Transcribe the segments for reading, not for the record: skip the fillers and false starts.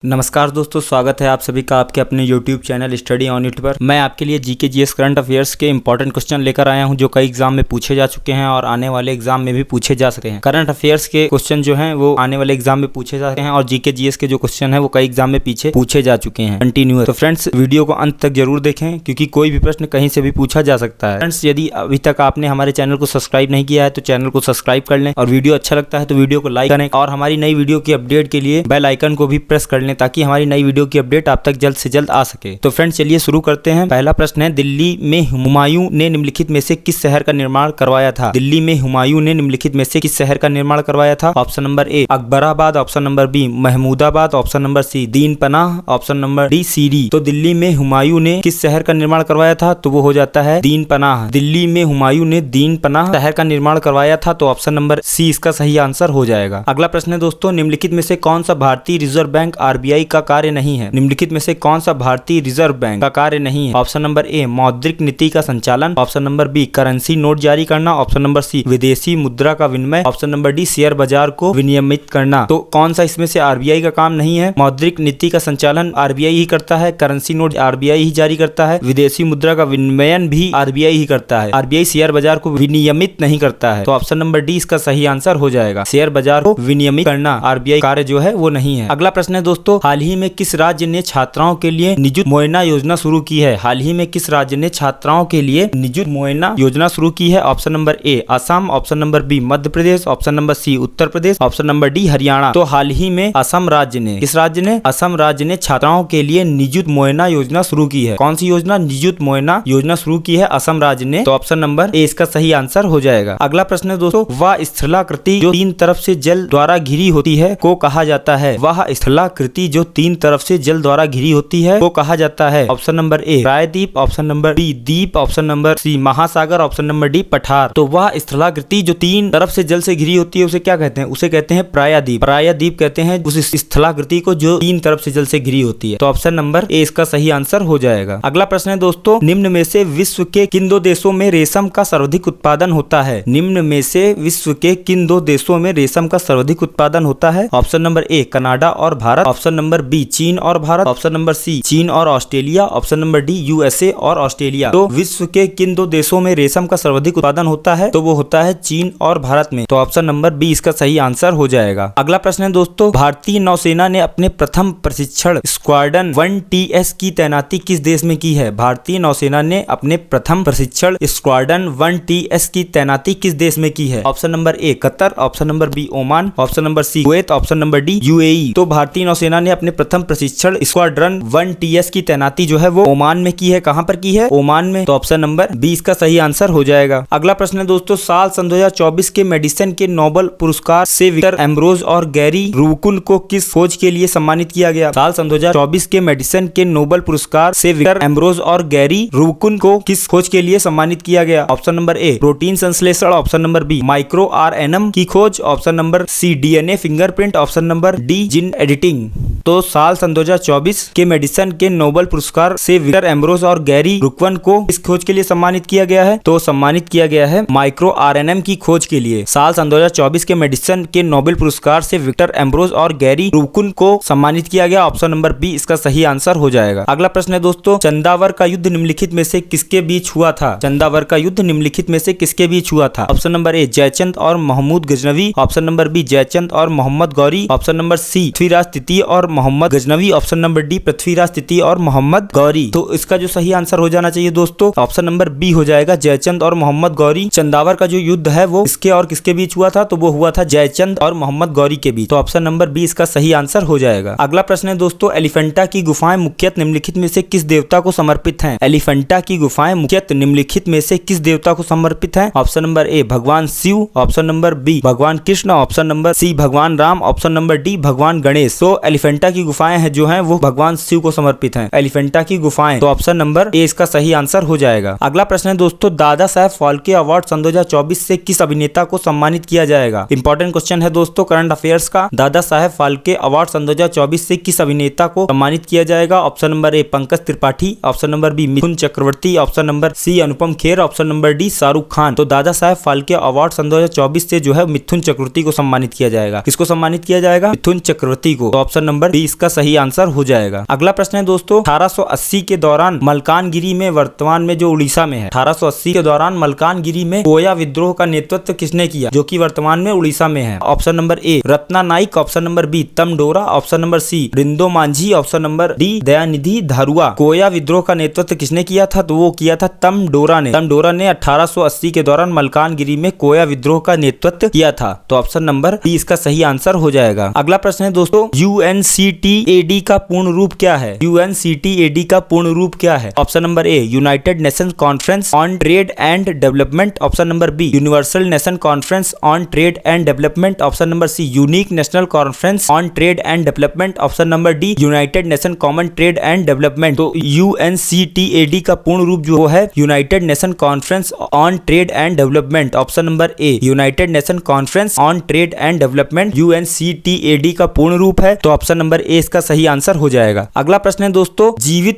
नमस्कार दोस्तों, स्वागत है आप सभी का आपके अपने YouTube channel study on it पर। मैं आपके लिए जीके जीएस करंट अफेयर्स के इंपॉर्टेंट क्वेश्चन लेकर आया हूं जो कई एग्जाम में पूछे जा चुके हैं और आने वाले एग्जाम में भी पूछे जा सकते हैं। करंट अफेयर्स के क्वेश्चन जो हैं वो आने वाले एग्जाम में पूछे जा सकते हैं और जीके जीएस के जो क्वेश्चन है वो कई एग्जाम में पीछे पूछे जा चुके हैं कंटिन्यूअस। तो फ्रेंड्स, वीडियो को अंत तक जरूर देखें क्योंकि कोई भी प्रश्न कहीं से भी पूछा जा सकता है। फ्रेंड्स, यदि अभी तक आपने हमारे चैनल को सब्सक्राइब नहीं किया है तो चैनल को सब्सक्राइब कर लें और वीडियो अच्छा लगता है तो वीडियो को लाइक करें और हमारी नई वीडियो की अपडेट के लिए बेल आइकन को भी प्रेस कर लें ताकि हमारी नई वीडियो की अपडेट आप तक जल्द से जल्द आ सके। तो फ्रेंड्स, चलिए शुरू करते हैं। पहला प्रश्न है, दिल्ली में हुमायूं ने निम्नलिखित में से किस शहर का निर्माण करवाया था? दिल्ली में हुमायूं ने निम्नलिखित में से किस शहर का निर्माण करवाया था? Option number A Akbarabad, option number B Mahmudabad, option number C Dinpanah, option number D Siri. तो दिल्ली में हुमायूं ने किस शहर का निर्माण करवाया था? तो वो हो जाता है दीनपनाह। दिल्ली में हुमायूं ने दीनपनाह शहर का निर्माण करवाया था, तो ऑप्शन नंबर सी इसका सही आंसर हो जाएगा। अगला प्रश्न है दोस्तों, निम्नलिखित में से कौन सा भारतीय रिजर्व बैंक आरबीआई का कार्य नहीं है? निम्नलिखित में से कौन सा भारतीय रिजर्व बैंक का कार्य नहीं है? ऑप्शन नंबर ए मौद्रिक नीति का संचालन, option number B currency note जारी करना, ऑप्शन नंबर सी विदेशी मुद्रा का विनिमय, ऑप्शन नंबर डी शेयर बाजार को विनियमित करना। तो कौन सा इसमें से आरबीआई का काम नहीं है? मौद्रिक नीति का संचालन आरबीआई ही करता है, करेंसी नोट आरबीआई ही जारी करता है, विदेशी मुद्रा का विनिमयन भी आरबीआई ही करता है, आरबीआई शेयर बाजार को विनियमित नहीं करता है। तो ऑप्शन नंबर डी इसका सही आंसर हो जाएगा। शेयर बाजार को विनियमित करना आरबीआई कार्य जो है वो नहीं है। अगला प्रश्न है दोस्तों, हाल ही में किस राज्य ने छात्राओं के लिए निजुत मुआयना योजना शुरू की है? हाल ही में किस राज्य ने छात्राओं के लिए निजुत मुआयना योजना शुरू की है? Option number A Assam, option number B Madhya Pradesh, option number C Uttar Pradesh, option number D Haryana. तो हाल ही में असम राज्य ने, किस राज्य ने? असम राज्य ने छात्राओं के लिए निजुत मुआयना योजना शुरू की है। कौन सी योजना? निजुत मुआयना योजना शुरू की है असम राज्य ने। तो ऑप्शन नंबर ए इसका सही आंसर हो जाएगा। अगला प्रश्न है दोस्तों, वह स्थलाकृति जो तीन तरफ से जल द्वारा घिरी होती है को कहा जाता है? वह स्थलाकृति जो तीन तरफ से जल द्वारा घिरी होती है को कहा जाता है? ऑप्शन नंबर ए प्रायद्वीप, ऑप्शन नंबर बी द्वीप, ऑप्शन नंबर सी महासागर, ऑप्शन नंबर डी पठार। तो वह स्थलाकृति जो तीन तरफ से जल से घिरी होती है उसे क्या कहते हैं? उसे कहते हैं प्रायद्वीप। प्रायद्वीप कहते हैं उस स्थलाकृति को जो तीन तरफ से जल से घिरी होती है। तो ऑप्शन नंबर ए इसका सही आंसर हो जाएगा। अगला प्रश्न है दोस्तों, निम्न में से विश्व के किन दो देशों में रेशम का सर्वाधिक उत्पादन होता है? निम्न में से विश्व के किन दो देशों में रेशम का सर्वाधिक उत्पादन होता है? ऑप्शन नंबर ए कनाडा और भारत, ऑप्शन नंबर बी चीन और भारत, ऑप्शन नंबर सी चीन और Australia, option number D USA और ऑस्ट्रेलिया। तो विश्व के किन दो देशों में रेशम का सर्वाधिक उत्पादन होता है? तो वो होता है चीन और भारत में। तो ऑप्शन नंबर बी इसका सही आंसर हो जाएगा। अगला प्रश्न है दोस्तों, भारतीय नौसेना ने अपने प्रथम प्रशिक्षण स्क्वाड्रन 1TS की तैनाती किस देश में की है? भारतीय नौसेना ने अपने प्रथम प्रशिक्षण स्क्वाड्रन 1TS की तैनाती किस देश में की है? Option number A Qatar, option number B Oman, option number C Kuwait, option number D UAE. तो भारतीय नौसेना ने अपने प्रथम प्रशिक्षण स्क्वाड्रन 1TS की तैनाती जो है वो ओमान में की है। कहां पर की है? ओमान में। तो ऑप्शन नंबर बी इसका सही आंसर हो जाएगा। अगला प्रश्न है दोस्तों, साल सन 2024 के मेडिसिन के नोबेल पुरस्कार से विक्टर एम्ब्रोज और गैरी रूबिकन को किस खोज के लिए सम्मानित किया गया? साल सन 2024 के मेडिसिन के नोबेल पुरस्कार से विक्टर एम्ब्रोज और गैरी रूबिकन को किस खोज के लिए सम्मानित किया गया? ऑप्शन नंबर ए प्रोटीन संश्लेषण, option number B micro RNA की खोज, option number C DNA fingerprint, option number D gene editing. तो साल सन 2024 के मेडिसिन के नोबेल पुरस्कार से विक्टर एम्ब्रोज और गैरी रूबिकन को इस खोज के लिए सम्मानित किया गया है? तो सम्मानित किया गया है माइक्रो आरएनएम की खोज के लिए। साल सन 2024 के मेडिसिन के नोबेल पुरस्कार से विक्टर एम्ब्रोज और गैरी रूबिकन को सम्मानित किया गया। ऑप्शन नंबर बी इसका सही आंसर हो जाएगा। अगला प्रश्न है दोस्तों, चंदावर का युद्ध निम्नलिखित में से किसके बीच हुआ था? चंदावर का युद्ध निम्नलिखित में से किसके बीच हुआ था? ऑप्शन नंबर ए जयचंद और Mahmud Ghaznavi, option number B Jaichand और Mohammad Ghori, option number C Prithviraj तृतीय और Mohammad Ghaznavi, option number D Prithviraj तृतीय और मोहम्मद गौरी। तो इसका जो सही आंसर हो जाना चाहिए दोस्तों, ऑप्शन नंबर बी हो जाएगा जयचंद और मोहम्मद गौरी। चंदावर का जो युद्ध है वो किसके और किसके बीच हुआ था? तो वो हुआ था जयचंद और मोहम्मद गौरी के बीच। तो ऑप्शन नंबर बी इसका सही आंसर हो जाएगा। अगला प्रश्न है दोस्तों, एलिफेंटा की गुफाएं मुख्यतः निम्नलिखित में से किस देवता को समर्पित हैं? एलिफेंटा की गुफाएं मुख्यतः निम्नलिखित में से किस देवता को समर्पित हैं? ऑप्शन नंबर ए भगवान शिव, ऑप्शन नंबर बी भगवान कृष्ण, ऑप्शन नंबर सी भगवान राम, ऑप्शन नंबर डी भगवान गणेश। तो एलिफेंटा की गुफाएं हैं जो हैं वो भगवान शिव को समर्पित हैं। एलिफेंटा की गुफाएं। तो ऑप्शन नंबर ए इसका सही आंसर हो जाएगा। अगला प्रश्न है दोस्तों, दादा साहेब फाल्के अवार्ड सन 2024 से किस अभिनेता को सम्मानित किया जाएगा? इंपॉर्टेंट क्वेश्चन है दोस्तों करंट अफेयर्स का। दादा साहेब फाल्के अवार्ड सन 2024 से किस अभिनेता को सम्मानित किया जाएगा? Option number A Pankaj Tripathi, option number B Mithun Chakraborty, option number C Anupam Kher, option number D Shahrukh Khan. तो दादा साहेब फाल्के अवार्ड सन 2024 से जो है मिथुन चक्रवर्ती को सम्मानित किया जाएगा। किसको सम्मानित किया जाएगा? मिथुन चक्रवर्ती को। तो ऑप्शन नंबर बी इसका सही आंसर हो जाएगा। अगला प्रश्न है दोस्तों, 1880 के दौरान मलकानगिरी में, वर्तमान में जो उड़ीसा में है, 1880 के दौरान मलकानगिरी में कोया विद्रोह का नेतृत्व किसने किया, जो कि वर्तमान में उड़ीसा में है? Option number A Ratna Naik, option number B Tamdora, option number C Rindo Manjhi, option number D Dayanidhi Dharua. Koya विद्रोह का नेतृत्व किसने किया था? तो वो किया था तमडोरा ने। तमडोरा ने 1880 के दौरान मलकानगिरी में कोया विद्रोह का नेतृत्व किया था। तो ऑप्शन नंबर बी इसका सही आंसर हो जाएगा। अगला प्रश्न है दोस्तों, UNCTAD का पूर्ण रूप क्या है? UNCTAD का पूर्ण रूप क्या है? Option number A united nations conference on trade and development, option number B universal nation conference on trade and development, option number C unique national conference on trade and development, option number D united nation common trade and development. तो UNCTAD का पूर्ण रूप जो है united nation conference on trade and development, option number A united nation conference on trade and development UNCTAD का पूर्ण रूप है। तो ऑप्शन नंबर ए इसका सही आंसर हो जाएगा। अगला प्रश्न है दोस्तों, जीवित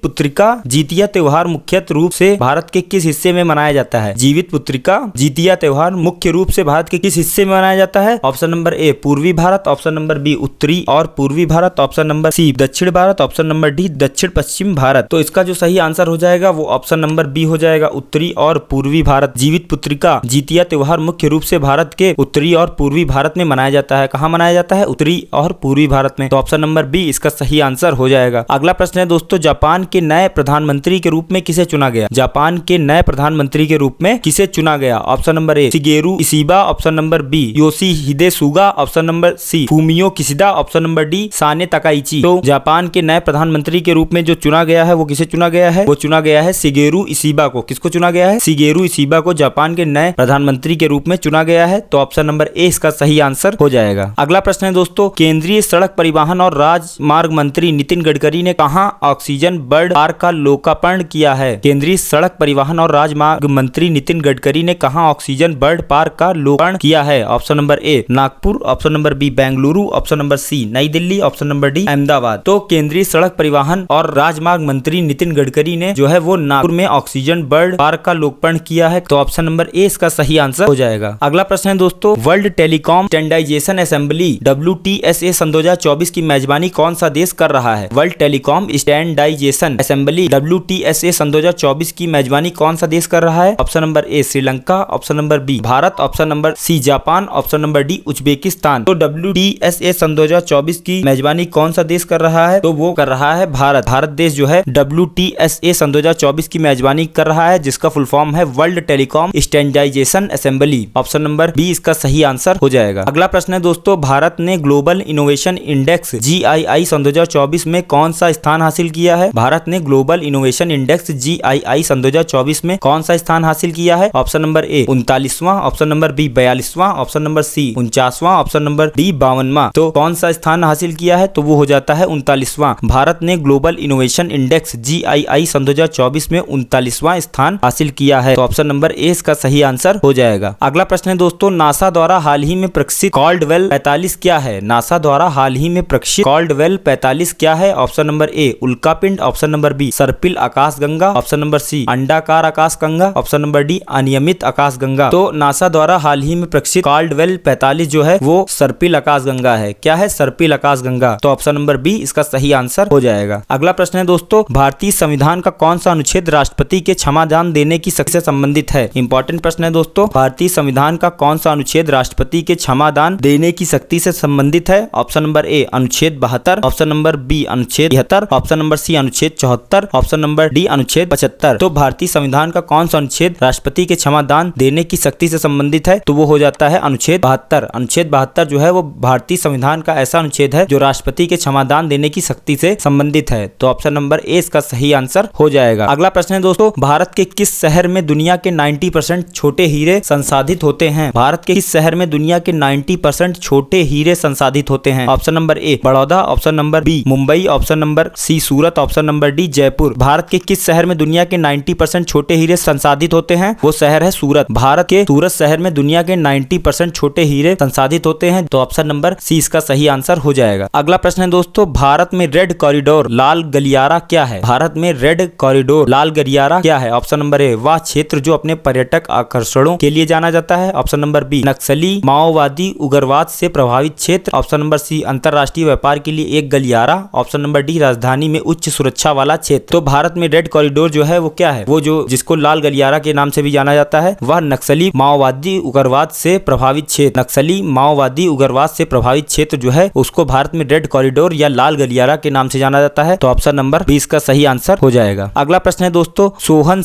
पुत्रिका जितिया त्योहार मुख्य रूप से भारत के किस हिस्से में मनाया जाता है? जीवित पुत्रिका जितिया त्योहार मुख्य रूप से भारत के किस हिस्से में मनाया जाता है? ऑप्शन नंबर ए पूर्वी भारत, ऑप्शन नंबर बी उत्तरी और पूर्वी भारत, ऑप्शन नंबर सी दक्षिण भारत, ऑप्शन नंबर डी दक्षिण पश्चिम भारत। तो इसका जो सही आंसर हो जाएगा वो ऑप्शन नंबर बी हो जाएगा, उत्तरी और पूर्वी भारत। जीवित पुत्रिका जितिया त्योहार मुख्य रूप से भारत के उत्तरी और पूर्वी भारत में मनाया जाता है। कहाँ मनाया जाता है? उत्तरी और पूर्वी भारत में। तो ऑप्शन नंबर बी इसका सही आंसर हो जाएगा। अगला प्रश्न है दोस्तों, जापान के नए प्रधानमंत्री के रूप में किसे चुना गया? जापान के नए प्रधानमंत्री के रूप में किसे चुना गया? Option number A Shigeru Ishiba, option number B Yoshihide Suga, option number C Fumio Kishida, option number D Sanae Takaichi. तो जापान के नए प्रधानमंत्री के रूप में जो चुना गया है वो किसे चुना गया है? वो चुना गया है शिगेरू इशिबा को। किसको चुना गया है? शिगेरू इशिबा को जापान के नए प्रधानमंत्री के रूप में चुना गया है। तो ऑप्शन नंबर ए इसका सही आंसर हो जाएगा। अगला प्रश्न है दोस्तों, केंद्रीय सड़क परिवहन और राजमार्ग मंत्री नितिन गडकरी ने कहां ऑक्सीजन बर्ड पार्क का लोकार्पण किया है? केंद्रीय सड़क परिवहन और राजमार्ग मंत्री नितिन गडकरी ने कहां ऑक्सीजन बर्ड पार्क का लोकार्पण किया है? Option number A Nagpur, option number B Bengaluru, option number C New Delhi, option number D Ahmedabad. तो केंद्रीय सड़क परिवहन और राजमार्ग मंत्री नितिन गडकरी ने जो है वो नागपुर में ऑक्सीजन बर्ड पार्क का लोकार्पण किया है। तो ऑप्शन नंबर ए इसका सही आंसर हो जाएगा। अगला प्रश्न है दोस्तों, world telecom standardization assembly WTSA सन 2024 की मेजबानी कौन सा देश कर रहा है? World telecom standardization assembly WTSA सन 2024 की मेजबानी कौन सा देश कर रहा है? Option number A Sri Lanka, option number B Bharat, option number C Japan, option number D Uzbekistan. तो WTSA सन 2024 की मेजबानी कौन सा देश कर रहा है? तो वो कर रहा है भारत। भारत देश जो है WTSA सन 2024 की मेजबानी कर रहा है, जिसका फुल फॉर्म है world telecom standardization assembly. Option number B इसका सही आंसर हो जाएगा। अगला प्रश्न है दोस्तों, भारत ने ग्लोबल इनोवेशन इंडेक्स GII सन 2024 में कौन सा स्थान हासिल किया है? भारत ने ग्लोबल इनोवेशन इंडेक्स GII सन 2024 में कौन सा स्थान हासिल किया है? ऑप्शन नंबर ए 39वां, ऑप्शन नंबर बी 42वां, ऑप्शन नंबर सी 49वां, ऑप्शन नंबर डी 52वां। तो कौन सा स्थान हासिल किया है? तो वो हो जाता है 39वां। भारत ने ग्लोबल इनोवेशन इंडेक्स GII सन 2024 में 39वां स्थान हासिल किया है। तो ऑप्शन नंबर ए इसका सही आंसर हो जाएगा। अगला प्रश्न है दोस्तों, नासा द्वारा हाल ही में प्रकाशित कॉल्डवेल 45 क्या है? नासा द्वारा हाल ही में प्रकाशित कॉल्डवेल 45 क्या है? ऑप्शन नंबर ए उल्कापिंड, ऑप्शन नंबर बी सर्पिल आकाशगंगा, ऑप्शन नंबर सी अंडाकार आकाशगंगा, ऑप्शन नंबर डी अनियमित आकाशगंगा। तो नासा द्वारा हाल ही में प्रकाशित कॉल्डवेल 45 जो है वो सर्पिल आकाशगंगा है। क्या है? सर्पिल आकाशगंगा। तो ऑप्शन नंबर बी इसका सही आंसर हो जाएगा। अगला प्रश्न है दोस्तों, भारतीय संविधान का कौन सा अनुच्छेद राष्ट्रपति के क्षमादान देने की शक्ति से संबंधित है? इंपॉर्टेंट प्रश्न है दोस्तों, भारतीय संविधान का कौन सा अनुच्छेद राष्ट्रपति के क्षमादान देने की शक्ति से संबंधित है? ऑप्शन नंबर ए अनुच्छेद 72, ऑप्शन नंबर बी अनुच्छेद 73, ऑप्शन नंबर सी अनुच्छेद 74, ऑप्शन नंबर डी अनुच्छेद 75। तो भारतीय संविधान का कौन सा अनुच्छेद राष्ट्रपति के क्षमादान देने की शक्ति से संबंधित है? तो वो हो जाता है अनुच्छेद 72। अनुच्छेद 72 जो है वो भारतीय संविधान का ऐसा अनुच्छेद है जो राष्ट्रपति के क्षमादान देने की शक्ति से संबंधित है। तो ऑप्शन नंबर ए इसका सही आंसर हो जाएगा। अगला प्रश्न है दोस्तों, भारत के किस शहर में दुनिया के 90% छोटे हीरे संसाधित होते हैं? भारत के किस शहर में दुनिया के 90% छोटे हीरे संसाधित होते हैं? Option number A Baroda, option number B Mumbai, option number C Surat, option number D Jaipur. Bharat के किस शहर में दुनिया के 90% छोटे हीरे संसाधित होते हैं? वो शहर है सूरत। भारत के सूरत शहर में दुनिया के 90% छोटे हीरे संसाधित होते हैं। तो ऑप्शन नंबर सी इसका सही आंसर हो जाएगा। अगला प्रश्न है दोस्तों, भारत में रेड कॉरिडोर लाल गलियारा क्या है? भारत में रेड कॉरिडोर लाल गलियारा क्या है? ऑप्शन नंबर ए वह क्षेत्र जो अपने पर्यटक आकर्षणों के लिए जाना जाता है, ऑप्शन नंबर बी नक्सली माओवादी उग्रवाद से प्रभावित क्षेत्र, ऑप्शन नंबर नंबर सी अंतरराष्ट्रीय व्यापार के लिए एक गलियारा, ऑप्शन नंबर डी राजधानी में उच्च सुरक्षा वाला क्षेत्र। तो भारत में रेड कॉरिडोर जो है वो क्या है, वो जो जिसको लाल गलियारा के नाम से भी जाना जाता है, वह नक्सली माओवादी उग्रवाद से प्रभावित क्षेत्र, नक्सली माओवादी उग्रवाद से प्रभावित क्षेत्र जो है उसको भारत में रेड कॉरिडोर या लाल गलियारा के नाम से जाना जाता है। तो ऑप्शन नंबर 20 का सही आंसर हो जाएगा। अगला प्रश्न है दोस्तों, सोहन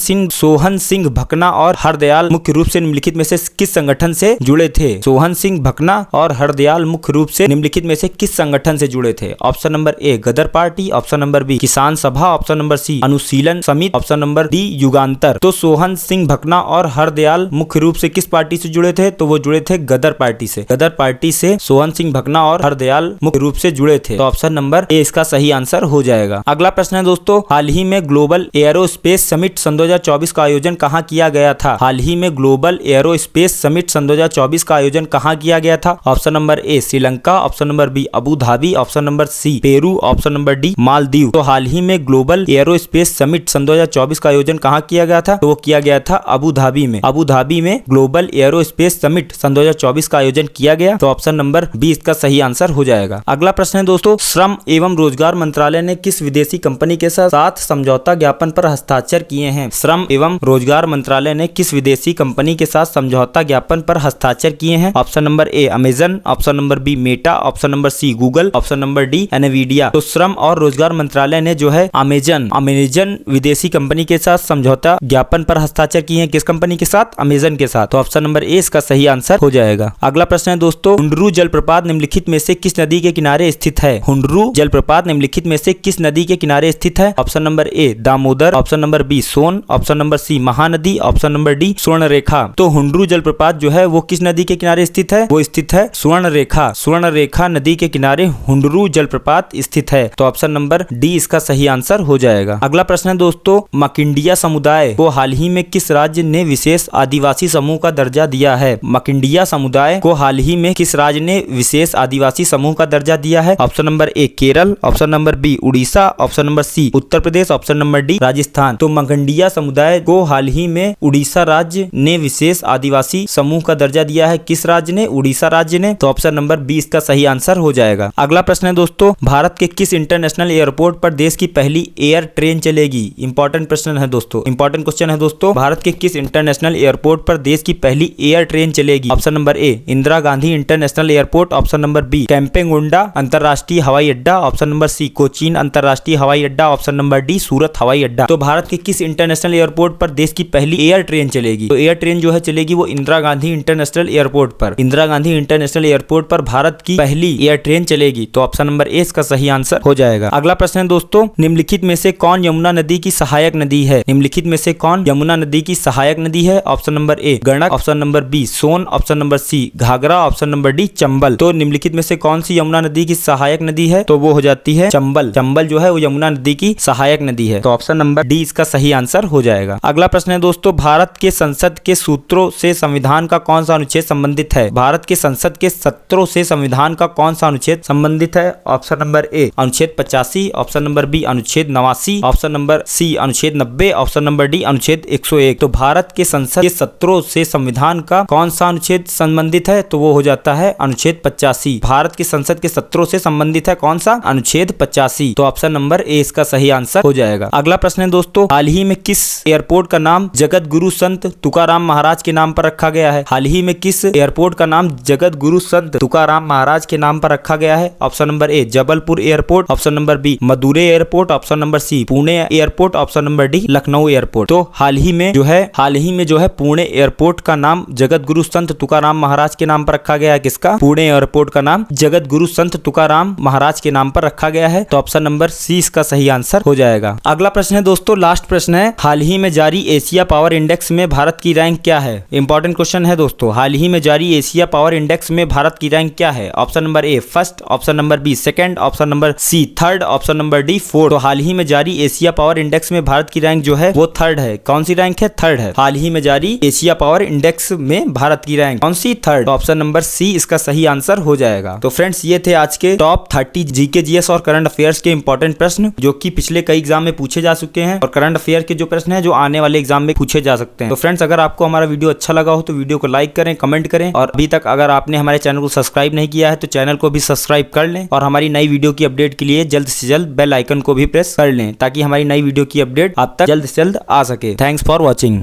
सिंह भकना और हरदयाल मुख्य रूप से निम्नलिखित में से किस संगठन से जुड़े थे? सोहन सिंह भकना और हरदयाल मुख्य रूप से निम्नलिखित में से किस संगठन से जुड़े थे? Option number A Ghadar party, option number B Kisan Sabha, option number सी अनुशीलन समिति, ऑप्शन नंबर डी युगांतर। तो सोहन सिंह भकना और हरदयाल मुख्य रूप से किस पार्टी से जुड़े थे? तो वो जुड़े थे गदर पार्टी से। गदर पार्टी से सोहन सिंह भकना और हरदयाल मुख्य रूप से जुड़े थे। तो ऑप्शन नंबर ए इसका सही आंसर हो जाएगा। अगला प्रश्न है दोस्तों, हाल ही में ग्लोबल एयरोस्पेस समिट सन 2024 का आयोजन कहाँ किया गया था? हाल ही में ग्लोबल एयरोस्पेस समिट सन 2024 का आयोजन कहाँ किया गया था? Option number A Sri Lanka, option number B Abu Dhabi, option number C Peru, option number D Maldives. तो हाल ही में ग्लोबल एयरोस्पेस समिट सन 2024 का आयोजन कहाँ किया गया था? तो वो किया गया था अबू धाबी में। अबू धाबी में ग्लोबल एयरोस्पेस समिट सन 2024 का आयोजन किया गया। तो ऑप्शन नंबर 20 का सही आंसर हो जाएगा। अगला प्रश्न है दोस्तों, श्रम एवं रोजगार मंत्रालय ने किस विदेशी कंपनी के साथ समझौता ज्ञापन पर हस्ताक्षर किए हैं? श्रम एवं रोजगार मंत्रालय ने किस विदेशी कंपनी के साथ समझौता ज्ञापन पर हस्ताक्षर किए हैं? Option number A Amazon, option number B Meta, option number C Google, option number D Nvidia. तो श्रम और रोजगार मंत्रालय ने जो है अमेजन विदेशी कंपनी के साथ समझौता ज्ञापन पर हस्ताक्षर किए हैं। किस कंपनी के साथ? अमेजन के साथ। तो ऑप्शन नंबर ए इसका सही आंसर हो जाएगा। अगला प्रश्न है दोस्तों, हुंडरू जलप्रपात निम्नलिखित में से किस नदी के किनारे स्थित है? हुंडरू जलप्रपात निम्नलिखित में से किस नदी के किनारे स्थित है? Option number A Damodar, option number B Son, option number C Mahanadi, option number D Swarnarekha. तो हुंडरू जलप्रपात जो है वो किस नदी के किनारे स्थित है? वो स्थित है स्वर्णरेखा नदी के किनारे हुंडरू जलप्रपात स्थित है। तो ऑप्शन नंबर डी इसका सही आंसर हो जाएगा। अगला प्रश्न है दोस्तों, मकिंडिया समुदाय को हाल ही में किस राज्य ने विशेष आदिवासी समूह का दर्जा दिया है? मकिंडिया समुदाय को हाल ही में किस राज्य ने विशेष आदिवासी समूह का दर्जा दिया है? Option number A Kerala, option number B Orissa, option number C Uttar Pradesh, option number D Rajasthan. तो मकिंडिया समुदाय को हाल ही में उड़ीसा राज्य ने विशेष आदिवासी समूह का दर्जा दिया है। किस राज्य ने? उड़ीसा राज्य ने। तो ऑप्शन नंबर 20 का सही आंसर हो जाएगा। अगला प्रश्न है दोस्तों, भारत के किस इंटरनेशनल एयरपोर्ट पर देश की पहली एयर ट्रेन चलेगी? इंपॉर्टेंट प्रश्न है दोस्तों, इंपॉर्टेंट क्वेश्चन है दोस्तों। भारत के किस इंटरनेशनल एयरपोर्ट पर देश की पहली एयर ट्रेन चलेगी? Option number A Indira Gandhi international airport, option number B Kempegowda अंतरराष्ट्रीय हवाई अड्डा, ऑप्शन नंबर सी कोचीन अंतरराष्ट्रीय हवाई अड्डा, ऑप्शन नंबर डी सूरत हवाई अड्डा। तो भारत के किस इंटरनेशनल एयरपोर्ट पर देश की पहली एयर ट्रेन चलेगी? तो एयर ट्रेन जो है चलेगी वो इंदिरा गांधी इंटरनेशनल एयरपोर्ट पर। इंदिरा गांधी इंटरनेशनल एयरपोर्ट पर भारत की पहली एयर ट्रेन चलेगी। तो ऑप्शन नंबर ए इसका सही आंसर हो जाएगा। अगला प्रश्न है दोस्तों, निम्नलिखित में से कौन यमुना नदी की सहायक नदी है? निम्नलिखित में से कौन यमुना नदी की सहायक नदी है? Option number A Gandak, option number B Son, option number C Ghaghara, option number D Chambal. तो निम्नलिखित में से कौन सी यमुना नदी की सहायक नदी है? तो वो हो जाती है चंबल। चंबल जो है वो यमुना नदी की सहायक नदी है। तो ऑप्शन नंबर डी इसका सही आंसर हो जाएगा। अगला प्रश्न है दोस्तों, भारत के संसद के सूत्रों से संविधान का कौन सा अनुच्छेद संबंधित है? भारत के संसद के सत्रों से संविधान का कौन सा अनुच्छेद संबंधित है? ऑप्शन नंबर ए अनुच्छेद 85, ऑप्शन नंबर बी अनुच्छेद 89, ऑप्शन नंबर सी अनुच्छेद 90, ऑप्शन नंबर डी अनुच्छेद 101। तो भारत के संसद के सत्रों से संविधान का कौन सा अनुच्छेद संबंधित है? तो वो हो जाता है अनुच्छेद 85। भारत के संसद के सत्रों से संबंधित है कौन सा? अनुच्छेद 85। तो ऑप्शन नंबर ए इसका सही आंसर हो जाएगा। अगला प्रश्न है दोस्तों, हाल ही में किस एयरपोर्ट का नाम जगत गुरु संत तुकाराम महाराज के नाम पर रखा गया है? हाल ही में किस एयरपोर्ट का नाम जगत गुरु संत तुकाराम महाराज के नाम पर रखा गया है? Option number A Jabalpur airport, option number B Madurai airport, option number C Pune airport, option number D Lucknow airport. तो हाल ही में जो है पुणे एयरपोर्ट का नाम जगत गुरु संत तुकाराम महाराज के नाम पर रखा गया है। किसका? पुणे एयरपोर्ट का नाम जगत गुरु संत तुकाराम महाराज के नाम पर रखा गया है। तो ऑप्शन नंबर सी इसका सही आंसर हो जाएगा। अगला प्रश्न है दोस्तों, लास्ट प्रश्न है, हाल ही में जारी एशिया पावर इंडेक्स में भारत की रैंक क्या है? इंपॉर्टेंट क्वेश्चन है दोस्तों, हाल ही में जारी एशिया पावर इंडेक्स में भारत की रैंक क्या है? Option number A first, option number B second, option number C third, option number D fourth. तो हाल ही में जारी एशिया पावर इंडेक्स में भारत की रैंक जो है वो थर्ड है। कौन सी रैंक है? थर्ड है। हाल ही में जारी एशिया पावर इंडेक्स में भारत की रैंक कौन सी? थर्ड। ऑप्शन नंबर सी इसका सही आंसर हो जाएगा। तो फ्रेंड्स ये थे आज के टॉप 30 जीके जीएस और करंट अफेयर्स के इंपॉर्टेंट प्रश्न जो कि पिछले कई एग्जाम में पूछे जा चुके हैं और करंट अफेयर के जो प्रश्न है जो आने वाले एग्जाम में पूछे जा सकते हैं। तो फ्रेंड्स अगर आपको हमारा वीडियो अच्छा लगा हो तो वीडियो को लाइक करें, कमेंट करें और अभी तक अगर आपने हमारे चैनल को सब्सक्राइब नहीं किया है तो चैनल को भी सब्सक्राइब कर लें और हमारी नई वीडियो की अपडेट के लिए जल्द से जल्द बेल आइकन को भी प्रेस कर लें ताकि हमारी नई वीडियो की अपडेट आप तक जल्द से जल्द आ सके। Thanks for watching.